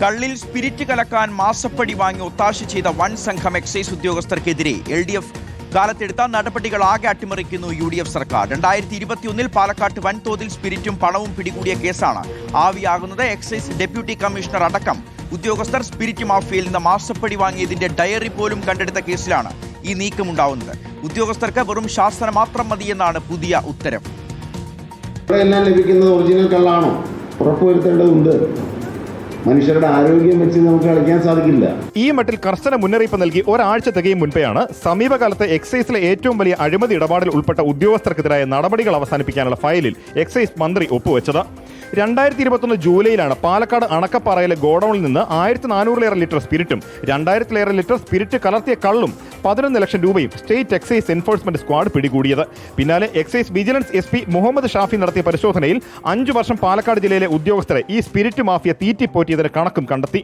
കള്ളിൽ spirit കലക്കാൻ മാസപ്പടി വാങ്ങി ഒത്താശ ചെയ്ത വൻ സംഘം എക്സൈസ് ഉദ്യോഗസ്ഥർക്കെതിരെ LDF കാലത്തെടുത്ത നടപടികൾ ആകെ അട്ടിമറിക്കുന്നു UDF സർക്കാർ. 2021 പാലക്കാട്ട് വൻതോതിൽ സ്പിരിറ്റും പണവും പിടികൂടിയ കേസാണ് ആവിയാകുന്നത്. എക്സൈസ് ഡെപ്യൂട്ടി കമ്മീഷണർ അടക്കം ഉദ്യോഗസ്ഥർ സ്പിരിറ്റ് മാഫിയയിൽ നിന്ന് മാസപ്പടി വാങ്ങിയതിന്റെ ഡയറി പോലും കണ്ടെടുത്ത കേസിലാണ് ഈ നീക്കമുണ്ടാവുന്നത്. ഉദ്യോഗസ്ഥർക്ക് വെറും ശാസന മാത്രം മതിയെന്നാണ് പുതിയ ഉത്തരവ്. എല്ലാം ലഭിക്കുന്നത് ഒറിജിനൽ കള്ളാണോ ഉറപ്പുവരുത്തേണ്ടതുണ്ട്. മനുഷ്യരുടെ ആരോഗ്യം വെച്ച് നമുക്ക് കളിക്കാൻ സാധിക്കില്ല. ഈ മട്ടിൽ കർശന മുന്നറിയിപ്പ് നൽകി ഒരാഴ്ച തികയും മുൻപെയാണ് സമീപകാലത്തെ എക്സൈസിലെ ഏറ്റവും വലിയ അഴിമതി ഇടപാടിൽ ഉൾപ്പെട്ട ഉദ്യോഗസ്ഥർക്കെതിരായ നടപടികൾ അവസാനിപ്പിക്കാനുള്ള ഫയലിൽ എക്സൈസ് മന്ത്രി ഒപ്പുവെച്ചത്. 2021 ജൂലൈയിലാണ് പാലക്കാട് അണക്കപ്പാറയിലെ ഗോഡൌണിൽ നിന്ന് 1400 ലിറ്റർ സ്പിരിറ്റും 2000 ലിറ്റർ സ്പിരിറ്റ് കലർത്തിയ കള്ളും 11 ലക്ഷം രൂപയും സ്റ്റേറ്റ് എക്സൈസ് എൻഫോഴ്സ്മെന്റ് സ്ക്വാഡ് പിടികൂടിയത്. പിന്നാലെ excise vigilance SP Muhammad Shafi നടത്തിയ പരിശോധനയിൽ 5 വർഷം പാലക്കാട് ജില്ലയിലെ ഉദ്യോഗസ്ഥരെ ഈ സ്പിരിറ്റ് മാഫിയ തീറ്റിപ്പോറ്റിയതിന് കണക്കും കണ്ടെത്തി.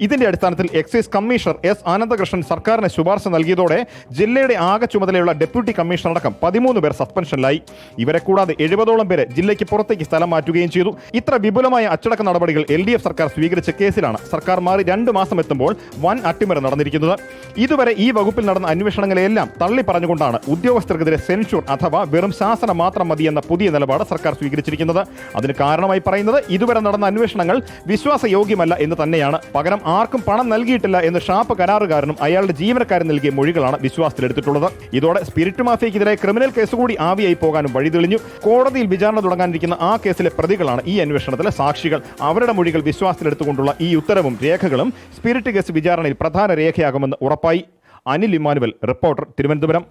ഇതിന്റെ അടിസ്ഥാനത്തിൽ എക്സൈസ് കമ്മീഷണർ S ആനന്ദകൃഷ്ണൻ സർക്കാരിന് ശുപാർശ നൽകിയതോടെ ജില്ലയുടെ ആകെ ചുമതലയുള്ള ഡെപ്യൂട്ടി കമ്മീഷണർ അടക്കം 13 പേർ സസ്പെൻഷനിലായി. ഇവരെ കൂടാതെ 70ഓളം പേരെ ജില്ലയ്ക്ക് പുറത്തേക്ക് സ്ഥലം മാറ്റുകയും ചെയ്തു. ഇത്ര വിപുലമായ അച്ചടക്ക നടപടികൾ LDF സർക്കാർ സ്വീകരിച്ച കേസിലാണ് സർക്കാർ മാറി 2 മാസം എത്തുമ്പോൾ വൻ അട്ടിമറി നടന്നിരിക്കുന്നത്. ഇതുവരെ ഈ വകുപ്പിൽ നടന്ന അന്വേഷണങ്ങളെല്ലാം തള്ളി പറഞ്ഞുകൊണ്ടാണ് ഉദ്യോഗസ്ഥർക്കെതിരെ സെൻഷൂർ അഥവാ വെറും ശാസന മാത്രം മതിയെന്ന പുതിയ നിലപാട് സർക്കാർ സ്വീകരിച്ചിരിക്കുന്നത്. അതിന് കാരണമായി പറയുന്നത് ഇതുവരെ നടന്ന അന്വേഷണങ്ങൾ വിശ്വാസയോഗ്യമല്ല എന്ന് തന്നെയാണ്. പകരം ആർക്കും പണം നൽകിയിട്ടില്ല എന്ന് ഷാപ്പ് കരാറുകാരനും അയാളുടെ ജീവനക്കാരൻ നൽകിയ മൊഴികളാണ് വിശ്വാസത്തിലെടുത്തിട്ടുള്ളത്. ഇതോടെ സ്പിരിറ്റ് മാഫിയക്കെതിരെ ക്രിമിനൽ കേസ് കൂടി ആവിയായി പോകാനും വഴി തെളിഞ്ഞു. കോടതിയിൽ വിചാരണ തുടങ്ങാനിരിക്കുന്ന ആ കേസിലെ പ്രതികളാണ് ഈ അന്വേഷണത്തിലെ സാക്ഷികൾ. അവരുടെ മൊഴികൾ വിശ്വാസത്തിലെടുത്തുകൊണ്ടുള്ള ഈ ഉത്തരവും രേഖകളും സ്പിരിറ്റ് കേസ് വിചാരണയിൽ പ്രധാന രേഖയാകുമെന്ന് ഉറപ്പായി. Anil Emmanuel, reporter, Thiruvananthapuram.